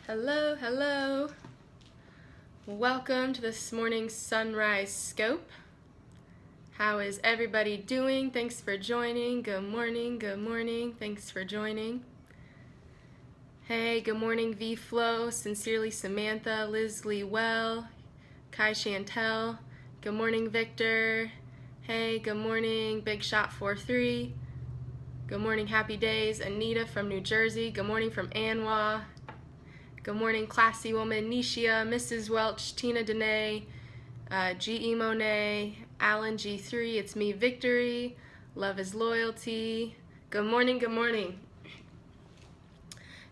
Hello, hello. Welcome to this morning's Sunrise Scope. How is everybody doing? Thanks for joining. Good morning, good morning. Thanks for joining. Hey, good morning, V-Flow. Sincerely, Samantha, Liz Lee Well, Kai Chantel. Good morning, Victor. Hey, good morning, Big Shot 43. Good morning, Happy Days. Anita from New Jersey. Good morning from Anwa. Good morning, Classy Woman, Nishia, Mrs. Welch, Tina Deneede, G.E. Monet, Alan G3, it's me, Victory, Love is Loyalty. Good morning, good morning.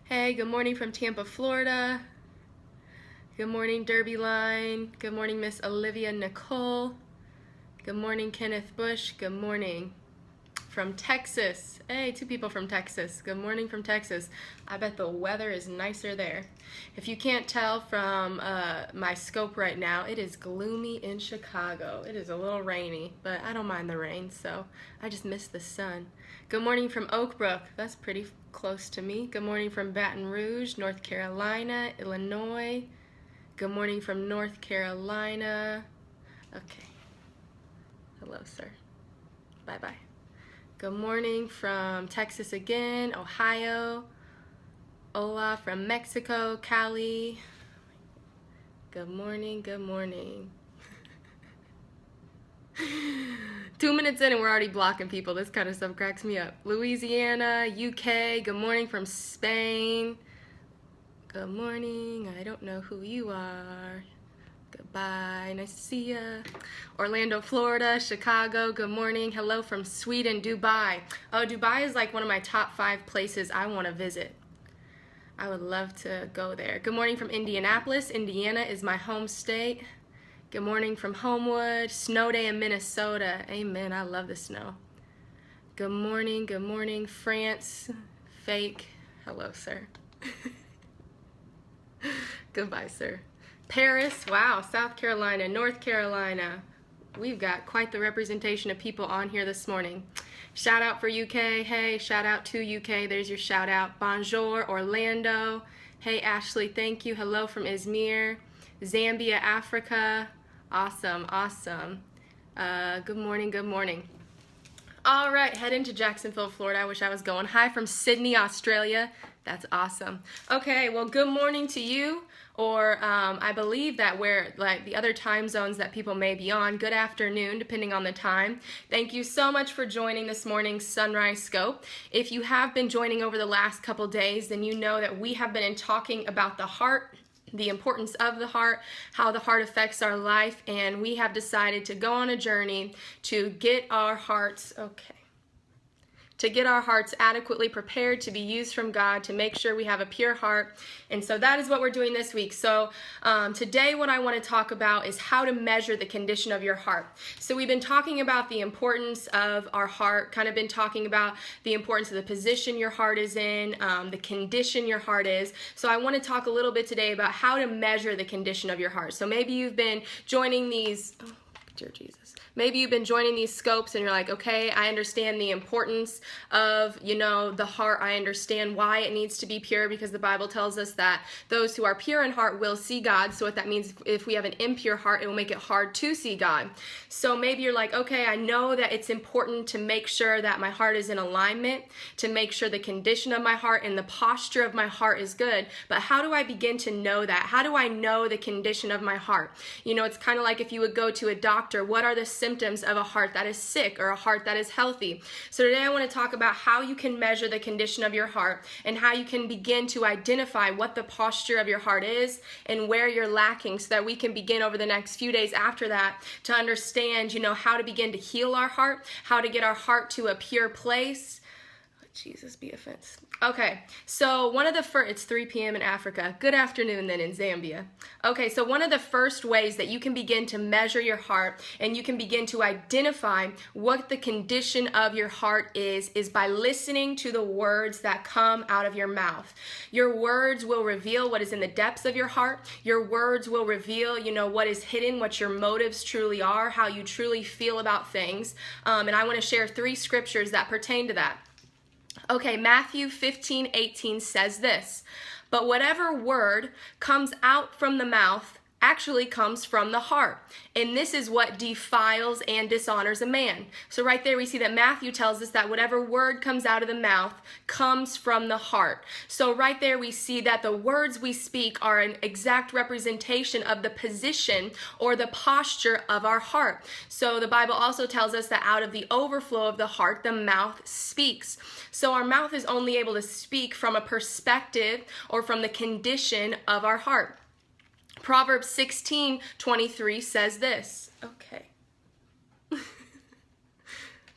Hey, good morning from Tampa, Florida. Good morning, Derby Line. Good morning, Miss Olivia Nicole. Good morning, Kenneth Bush. Good morning. From Texas. Hey, two people from Texas. Good morning from Texas. I bet the weather is nicer there. If you can't tell from my scope right now, it is gloomy in Chicago. It is a little rainy, but I don't mind the rain, so I just miss the sun. Good morning from Oak Brook. That's pretty close to me. Good morning from Baton Rouge, North Carolina, Illinois. Good morning from North Carolina. Okay. Hello, sir. Bye-bye. Good morning from Texas again, Ohio. Hola from Mexico, Cali. Good morning, good morning. 2 minutes in and we're already blocking people. This kind of stuff cracks me up. Louisiana, UK, good morning from Spain. Good morning, I don't know who you are. Goodbye, nice to see ya. Orlando, Florida, Chicago, good morning. Hello from Sweden, Dubai. Oh, Dubai is like one of my top 5 places I want to visit. I would love to go there. Good morning from Indianapolis. Indiana is my home state. Good morning from Homewood. Snow day in Minnesota. Amen, I love the snow. Good morning, France. Fake. Hello, sir. Goodbye, sir. Paris, wow, South Carolina, North Carolina. We've got quite the representation of people on here this morning. Shout out for UK. Hey, shout out to UK. There's your shout out. Bonjour, Orlando. Hey, Ashley, thank you. Hello from Izmir. Zambia, Africa. Awesome, awesome. Good morning, good morning. All right, head into Jacksonville, Florida. I wish I was going. Hi from Sydney, Australia. That's awesome. Okay, well, good morning to you, or I believe that where like the other time zones that people may be on, good afternoon, depending on the time. Thank you so much for joining this morning's Sunrise Scope. If you have been joining over the last couple days, then you know that we have been talking about the heart, the importance of the heart, how the heart affects our life, and we have decided to go on a journey to get our hearts, to get our hearts adequately prepared to be used from God, to make sure we have a pure heart. And so that is what we're doing this week. So today what I want to talk about is how to measure the condition of your heart. So we've been talking about the importance of our heart, kind of been talking about the importance of the position your heart is in, the condition your heart is. So I want to talk a little bit today about how to measure the condition of your heart. So maybe you've been joining these, oh, dear Jesus. Maybe you've been joining these scopes and you're like, okay, I understand the importance of, the heart. I understand why it needs to be pure, because the Bible tells us that those who are pure in heart will see God. So what that means, if we have an impure heart, it will make it hard to see God. So maybe you're like, okay, I know that it's important to make sure that my heart is in alignment, to make sure the condition of my heart and the posture of my heart is good. But how do I begin to know that? How do I know the condition of my heart? It's kind of like if you would go to a doctor, what are the symptoms of a heart that is sick or a heart that is healthy? So today I want to talk about how you can measure the condition of your heart and how you can begin to identify what the posture of your heart is and where you're lacking, so that we can begin over the next few days after that to understand, how to begin to heal our heart, how to get our heart to a pure place. Jesus be offense. Okay, so one of the first, it's 3 p.m. in Africa. Good afternoon then in Zambia. Okay, so one of the first ways that you can begin to measure your heart and you can begin to identify what the condition of your heart is by listening to the words that come out of your mouth. Your words will reveal what is in the depths of your heart. Your words will reveal, what is hidden, what your motives truly are, how you truly feel about things. And I want to share 3 scriptures that pertain to that. Okay, Matthew 15:18 says this: But whatever word comes out from the mouth actually comes from the heart. And this is what defiles and dishonors a man. So right there we see that Matthew tells us that whatever word comes out of the mouth comes from the heart. So right there we see that the words we speak are an exact representation of the position or the posture of our heart. So the Bible also tells us that out of the overflow of the heart, the mouth speaks. So our mouth is only able to speak from a perspective or from the condition of our heart. Proverbs 16:23 says this. Okay.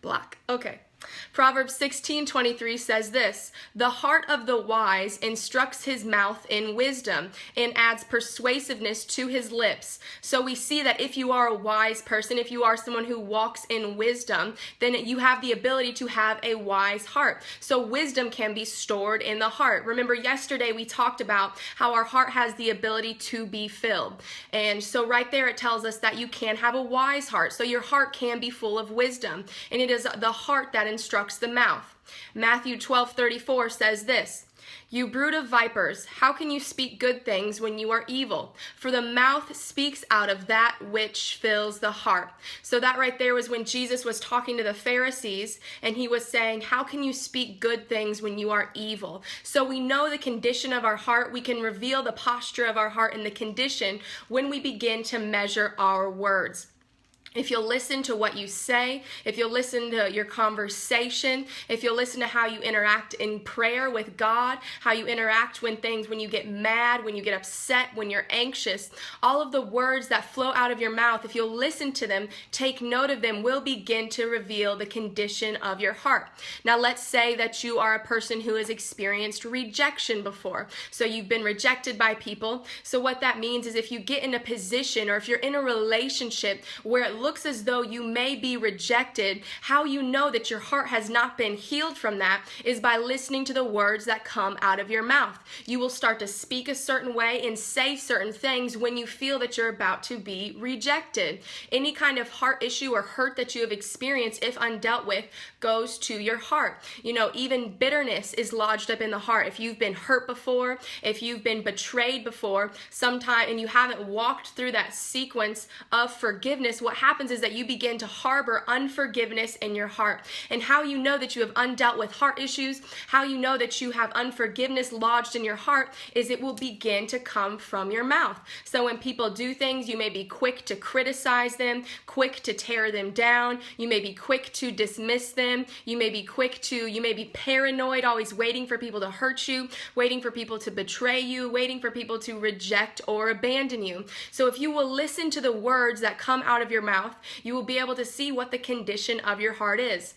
Block. Okay. Proverbs 16:23 says this, "The heart of the wise instructs his mouth in wisdom and adds persuasiveness to his lips." So we see that if you are a wise person, if you are someone who walks in wisdom, then you have the ability to have a wise heart. So wisdom can be stored in the heart. Remember yesterday we talked about how our heart has the ability to be filled. And so right there it tells us that you can have a wise heart. So your heart can be full of wisdom. And it is the heart that instructs the mouth. Matthew 12:34 says this, "You brood of vipers, how can you speak good things when you are evil? For the mouth speaks out of that which fills the heart." So that right there was when Jesus was talking to the Pharisees, and he was saying, how can you speak good things when you are evil? So we know the condition of our heart. We can reveal the posture of our heart and the condition when we begin to measure our words. If you'll listen to what you say, if you'll listen to your conversation, if you'll listen to how you interact in prayer with God, how you interact when you get mad, when you get upset, when you're anxious, all of the words that flow out of your mouth, if you'll listen to them, take note of them, will begin to reveal the condition of your heart. Now let's say that you are a person who has experienced rejection before. So you've been rejected by people. So what that means is if you get in a position or if you're in a relationship where it looks as though you may be rejected, how you know that your heart has not been healed from that is by listening to the words that come out of your mouth. You will start to speak a certain way and say certain things when you feel that you're about to be rejected. Any kind of heart issue or hurt that you have experienced, if undealt with, goes to your heart. You know, even bitterness is lodged up in the heart. If you've been hurt before, if you've been betrayed before, sometime and you haven't walked through that sequence of forgiveness, what happens is that you begin to harbor unforgiveness in your heart. And how you know that you have undealt with heart issues, how you know that you have unforgiveness lodged in your heart, is it will begin to come from your mouth. So when people do things, you may be quick to criticize them, quick to tear them down, you may be quick to dismiss them, you may be paranoid, always waiting for people to hurt you, waiting for people to betray you, waiting for people to reject or abandon you. So if you will listen to the words that come out of your mouth, you will be able to see what the condition of your heart is.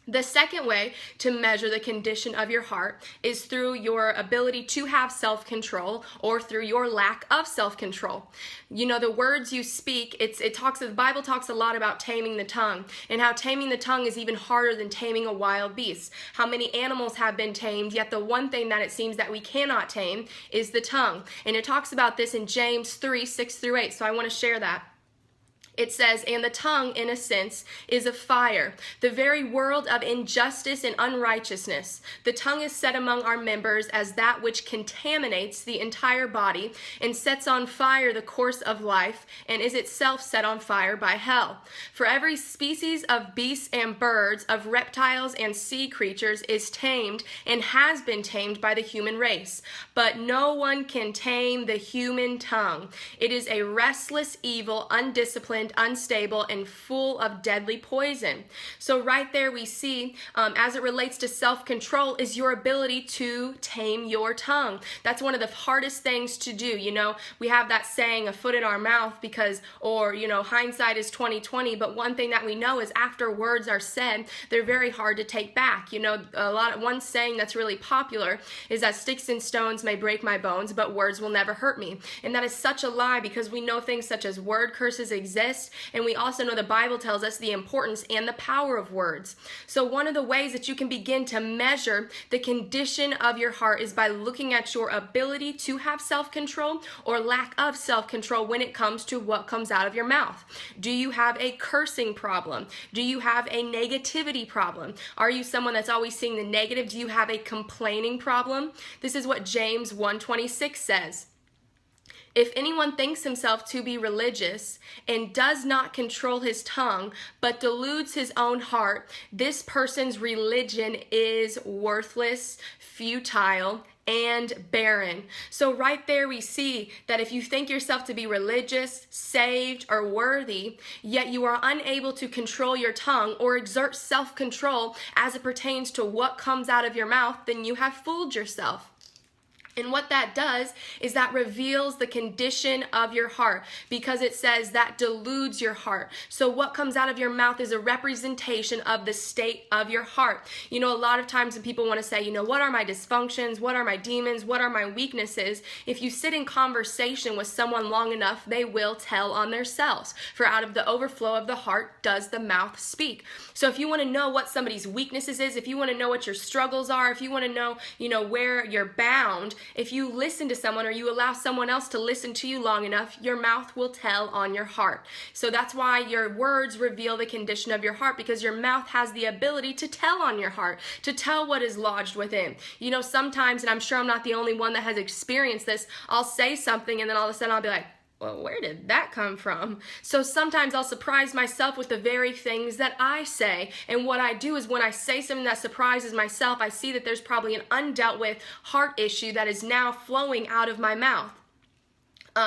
The second way to measure the condition of your heart is through your ability to have self-control or through your lack of self-control. You know, the words you speak, the Bible talks a lot about taming the tongue and how taming the tongue is even harder than taming a wild beast. How many animals have been tamed, yet the one thing that it seems that we cannot tame is the tongue. And it talks about this in James 3:6-8, so I want to share that. It says, "And the tongue, in a sense, is a fire, the very world of injustice and unrighteousness. The tongue is set among our members as that which contaminates the entire body and sets on fire the course of life, and is itself set on fire by hell. For every species of beasts and birds, of reptiles and sea creatures is tamed and has been tamed by the human race. But no one can tame the human tongue. It is a restless evil, undisciplined, unstable, and full of deadly poison." So right there we see, as it relates to self-control, is your ability to tame your tongue. That's one of the hardest things to do. You know, we have that saying, a foot in our mouth, hindsight is 20/20, but one thing that we know is after words are said, they're very hard to take back. You know, one saying that's really popular is that sticks and stones may break my bones, but words will never hurt me. And that is such a lie, because we know things such as word curses exist. list, and we also know the Bible tells us the importance and the power of words. So one of the ways that you can begin to measure the condition of your heart is by looking at your ability to have self-control or lack of self-control when it comes to what comes out of your mouth. Do you have a cursing problem? Do you have a negativity problem? Are you someone that's always seeing the negative? Do you have a complaining problem? This is what James 1:26 says. If anyone thinks himself to be religious and does not control his tongue, but deludes his own heart, this person's religion is worthless, futile, and barren. So right there we see that if you think yourself to be religious, saved, or worthy, yet you are unable to control your tongue or exert self-control as it pertains to what comes out of your mouth, then you have fooled yourself. And what that does is that reveals the condition of your heart, because it says that deludes your heart. So what comes out of your mouth is a representation of the state of your heart. You know, a lot of times when people want to say, you know, what are my dysfunctions? What are my demons? What are my weaknesses? If you sit in conversation with someone long enough, they will tell on themselves. For out of the overflow of the heart does the mouth speak. So if you want to know what somebody's weaknesses is, if you want to know what your struggles are, if you want to know, you know, where you're bound, if you listen to someone or you allow someone else to listen to you long enough, your mouth will tell on your heart. So that's why your words reveal the condition of your heart, because your mouth has the ability to tell on your heart, to tell what is lodged within. You know, sometimes, and I'm sure I'm not the only one that has experienced this, I'll say something and then all of a sudden I'll be like, well, where did that come from? So sometimes I'll surprise myself with the very things that I say. And what I do is when I say something that surprises myself, I see that there's probably an undealt with heart issue that is now flowing out of my mouth.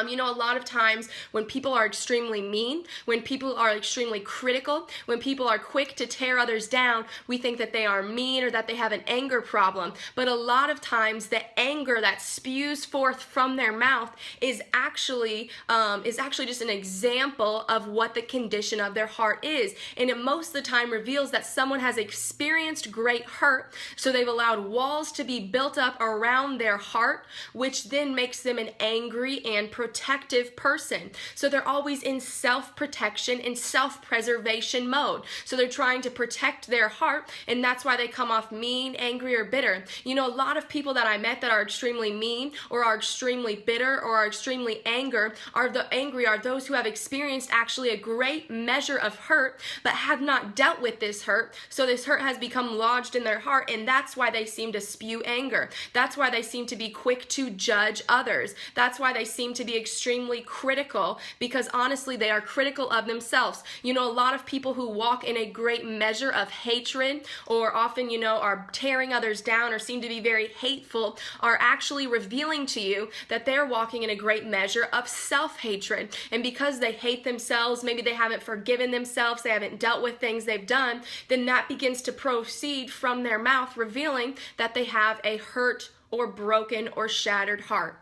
You know, a lot of times when people are extremely mean, when people are extremely critical, when people are quick to tear others down, we think that they are mean or that they have an anger problem. But a lot of times the anger that spews forth from their mouth is actually just an example of what the condition of their heart is. And it most of the time reveals that someone has experienced great hurt, so they've allowed walls to be built up around their heart, which then makes them an angry and protective person. So they're always in self-protection and self-preservation mode. So they're trying to protect their heart, and that's why they come off mean, angry, or bitter. You know, a lot of people that I met that are extremely mean or are extremely bitter or are extremely angry are those who have experienced actually a great measure of hurt but have not dealt with this hurt. So this hurt has become lodged in their heart, and that's why they seem to spew anger. That's why they seem to be quick to judge others. That's why they seem to be extremely critical, because honestly they are critical of themselves. You know, a lot of people who walk in a great measure of hatred, or often, you know, are tearing others down or seem to be very hateful, are actually revealing to you that they're walking in a great measure of self-hatred. And because they hate themselves, maybe they haven't forgiven themselves, they haven't dealt with things they've done, then that begins to proceed from their mouth, revealing that they have a hurt or broken or shattered heart.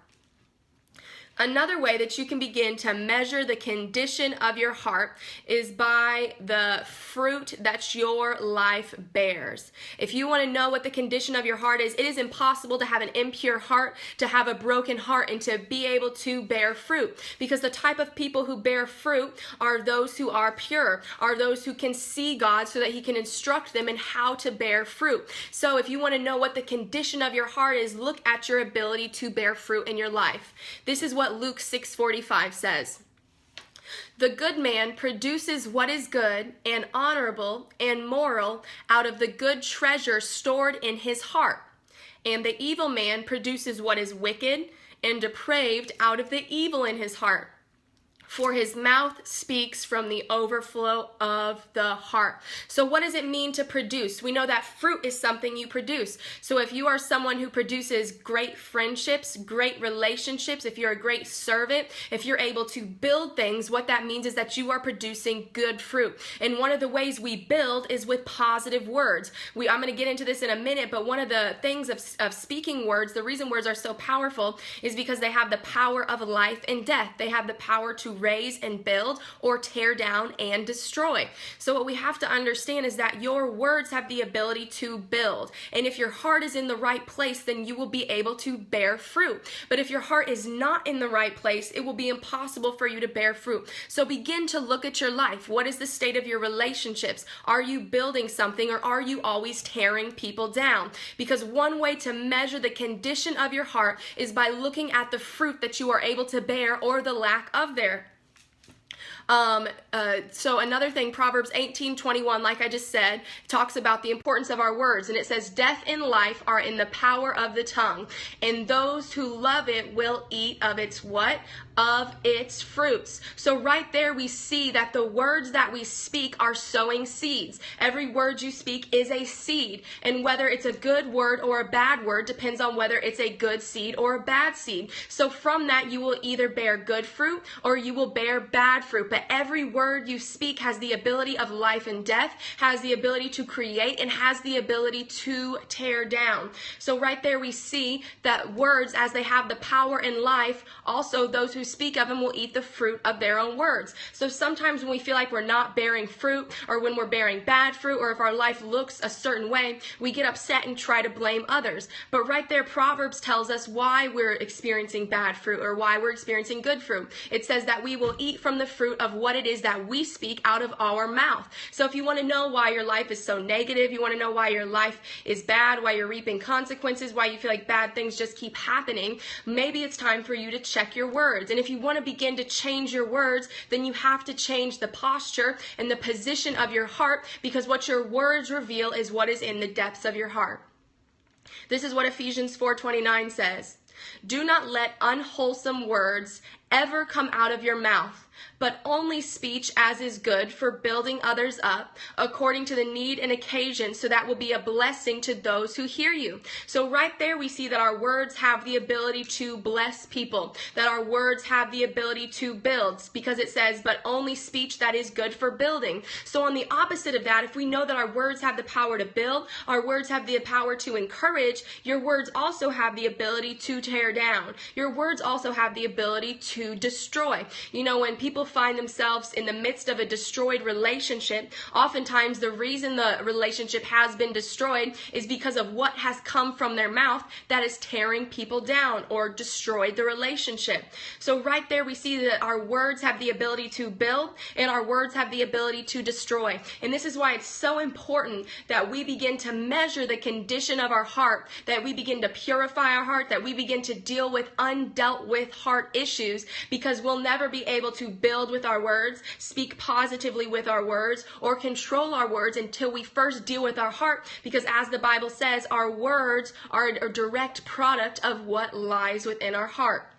Another way that you can begin to measure the condition of your heart is by the fruit that your life bears. If you want to know what the condition of your heart is, it is impossible to have an impure heart, to have a broken heart, and to be able to bear fruit. Because the type of people who bear fruit are those who are pure, are those who can see God so that He can instruct them in how to bear fruit. So if you want to know what the condition of your heart is, look at your ability to bear fruit in your life. This is what Luke 6:45 says. The good man produces what is good and honorable and moral out of the good treasure stored in his heart. And the evil man produces what is wicked and depraved out of the evil in his heart. For his mouth speaks from the overflow of the heart. So what does it mean to produce? We know that fruit is something you produce. So if you are someone who produces great friendships, great relationships, if you're a great servant, if you're able to build things, what that means is that you are producing good fruit. And one of the ways we build is with positive words. I'm going to get into this in a minute, but one of the things of speaking words, the reason words are so powerful is because they have the power of life and death. They have the power to raise and build or tear down and destroy. So what we have to understand is that your words have the ability to build. And if your heart is in the right place, then you will be able to bear fruit. But if your heart is not in the right place, it will be impossible for you to bear fruit. So begin to look at your life. What is the state of your relationships? Are you building something, or are you always tearing people down? Because one way to measure the condition of your heart is by looking at the fruit that you are able to bear or the lack of there. So another thing, Proverbs 18:21, like I just said, talks about the importance of our words. And it says, death and life are in the power of the tongue, and those who love it will eat of its what? Of its fruits. So right there we see that the words that we speak are sowing seeds. Every word you speak is a seed. And whether it's a good word or a bad word depends on whether it's a good seed or a bad seed. So from that you will either bear good fruit or you will bear bad fruit. But every word you speak has the ability of life and death, has the ability to create, and has the ability to tear down. So right there we see that words, as they have the power and life, also those who speak of them will eat the fruit of their own words. So sometimes when we feel like we're not bearing fruit, or when we're bearing bad fruit, or if our life looks a certain way, we get upset and try to blame others. But right there, Proverbs tells us why we're experiencing bad fruit or why we're experiencing good fruit. It says that we will eat from the fruit of what it is that we speak out of our mouth. So if you want to know why your life is so negative, you want to know why your life is bad, why you're reaping consequences, why you feel like bad things just keep happening, maybe it's time for you to check your words. And if you want to begin to change your words, then you have to change the posture and the position of your heart, because what your words reveal is what is in the depths of your heart. This is what Ephesians 4:29 says. Do not let unwholesome words ever come out of your mouth, but only speech as is good for building others up according to the need and occasion, so that will be a blessing to those who hear you. So right there we see that our words have the ability to bless people, that our words have the ability to build, because it says, but only speech that is good for building. So on the opposite of that, if we know that our words have the power to build, our words have the power to encourage, your words also have the ability to tear down. Your words also have the ability to destroy. You know, when people find themselves in the midst of a destroyed relationship, oftentimes the reason the relationship has been destroyed is because of what has come from their mouth that is tearing people down or destroyed the relationship. So right there we see that our words have the ability to build and our words have the ability to destroy. And this is why it's so important that we begin to measure the condition of our heart, that we begin to purify our heart, that we begin to deal with undealt with heart issues, because we'll never be able to build with our words, speak positively with our words, or control our words until we first deal with our heart, because as the Bible says, our words are a direct product of what lies within our heart.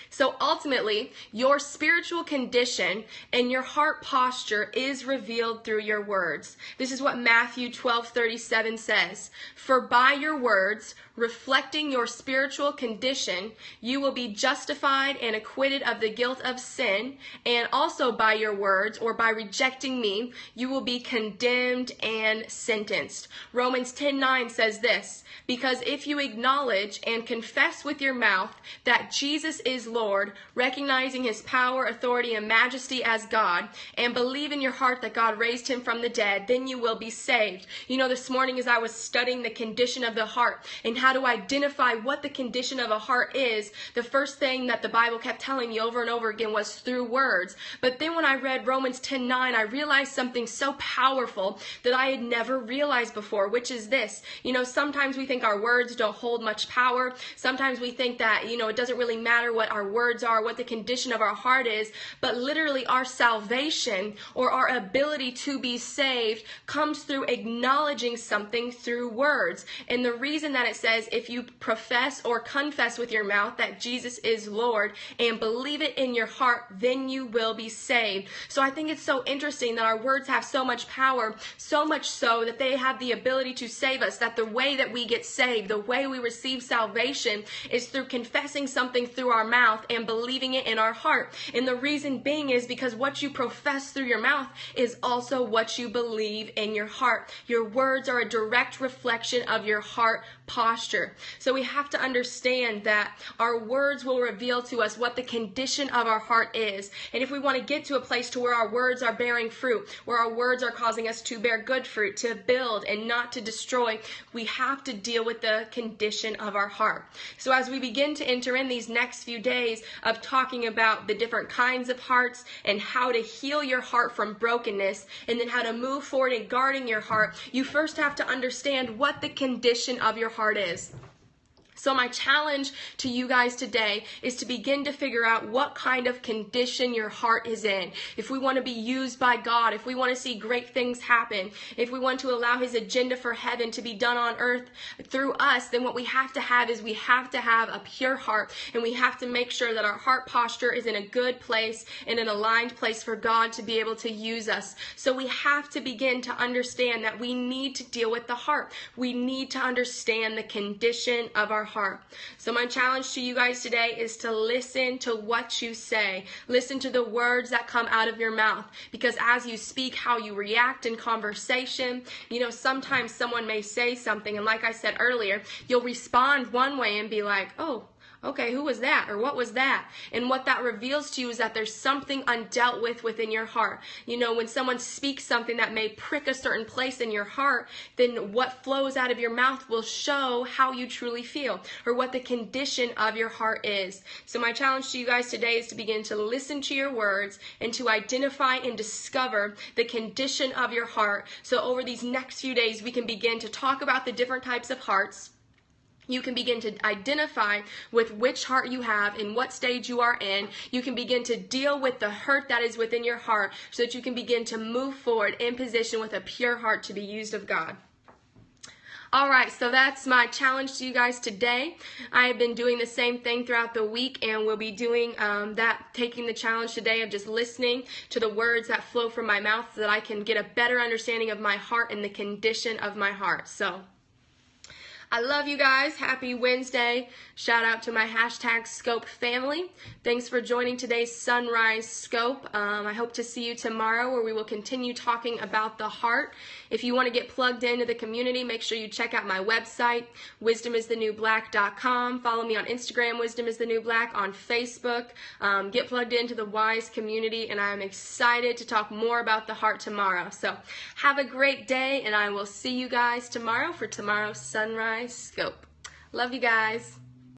So ultimately, your spiritual condition and your heart posture is revealed through your words. This is what Matthew 12:37 says. For by your words, reflecting your spiritual condition, you will be justified and acquitted of the guilt of sin, and also by your words, or by rejecting me, you will be condemned and sentenced. Romans 10:9 says this, because if you acknowledge and confess with your mouth that Jesus is Lord, recognizing his power, authority, and majesty as God, and believe in your heart that God raised him from the dead, then you will be saved. You know, this morning as I was studying the condition of the heart and how to identify what the condition of a heart is, the first thing that the Bible kept telling me over and over again was through words. But then when I read Romans 10:9, I realized something so powerful that I had never realized before, which is this. You know, sometimes we think our words don't hold much power. Sometimes we think that, you know, it doesn't really matter what our words are, what the condition of our heart is, but literally our salvation or our ability to be saved comes through acknowledging something through words. And the reason that it says if you profess or confess with your mouth that Jesus is Lord and believe it in your heart, then you will be saved. So I think it's so interesting that our words have so much power, so much so that they have the ability to save us, that the way that we get saved, the way we receive salvation is through confessing something through our mouth and believing it in our heart. And the reason being is because what you profess through your mouth is also what you believe in your heart. Your words are a direct reflection of your heart posture. So we have to understand that our words will reveal to us what the condition of our heart is. And if we want to get to a place to where our words are bearing fruit, where our words are causing us to bear good fruit, to build and not to destroy, we have to deal with the condition of our heart. So as we begin to enter in these next few days of talking about the different kinds of hearts and how to heal your heart from brokenness, and then how to move forward in guarding your heart, you first have to understand what the condition of your heart is. So my challenge to you guys today is to begin to figure out what kind of condition your heart is in. If we want to be used by God, if we want to see great things happen, if we want to allow His agenda for heaven to be done on earth through us, then what we have to have is we have to have a pure heart, and we have to make sure that our heart posture is in a good place, in an aligned place for God to be able to use us. So we have to begin to understand that we need to deal with the heart. We need to understand the condition of our heart. So my challenge to you guys today is to listen to what you say. Listen to the words that come out of your mouth, because as you speak, how you react in conversation, sometimes someone may say something, and like I said earlier, you'll respond one way and be like, oh, okay, who was that? Or what was that? And what that reveals to you is that there's something undealt with within your heart. When someone speaks something that may prick a certain place in your heart, then what flows out of your mouth will show how you truly feel, or what the condition of your heart is. So my challenge to you guys today is to begin to listen to your words and to identify and discover the condition of your heart. So over these next few days, we can begin to talk about the different types of hearts. You can begin to identify with which heart you have and what stage you are in. You can begin to deal with the hurt that is within your heart so that you can begin to move forward in position with a pure heart to be used of God. All right, so that's my challenge to you guys today. I have been doing the same thing throughout the week, and we'll be doing taking the challenge today of just listening to the words that flow from my mouth so that I can get a better understanding of my heart and the condition of my heart. So I love you guys. Happy Wednesday. Shout out to my #Scope family. Thanks for joining today's Sunrise Scope. I hope to see you tomorrow, where we will continue talking about the heart. If you want to get plugged into the community, make sure you check out my website, wisdomisthenewblack.com. Follow me on Instagram, wisdomisthenewblack, on Facebook. Get plugged into the Wise community, and I'm excited to talk more about the heart tomorrow. So have a great day, and I will see you guys tomorrow for tomorrow's Sunrise Scope. Love you guys.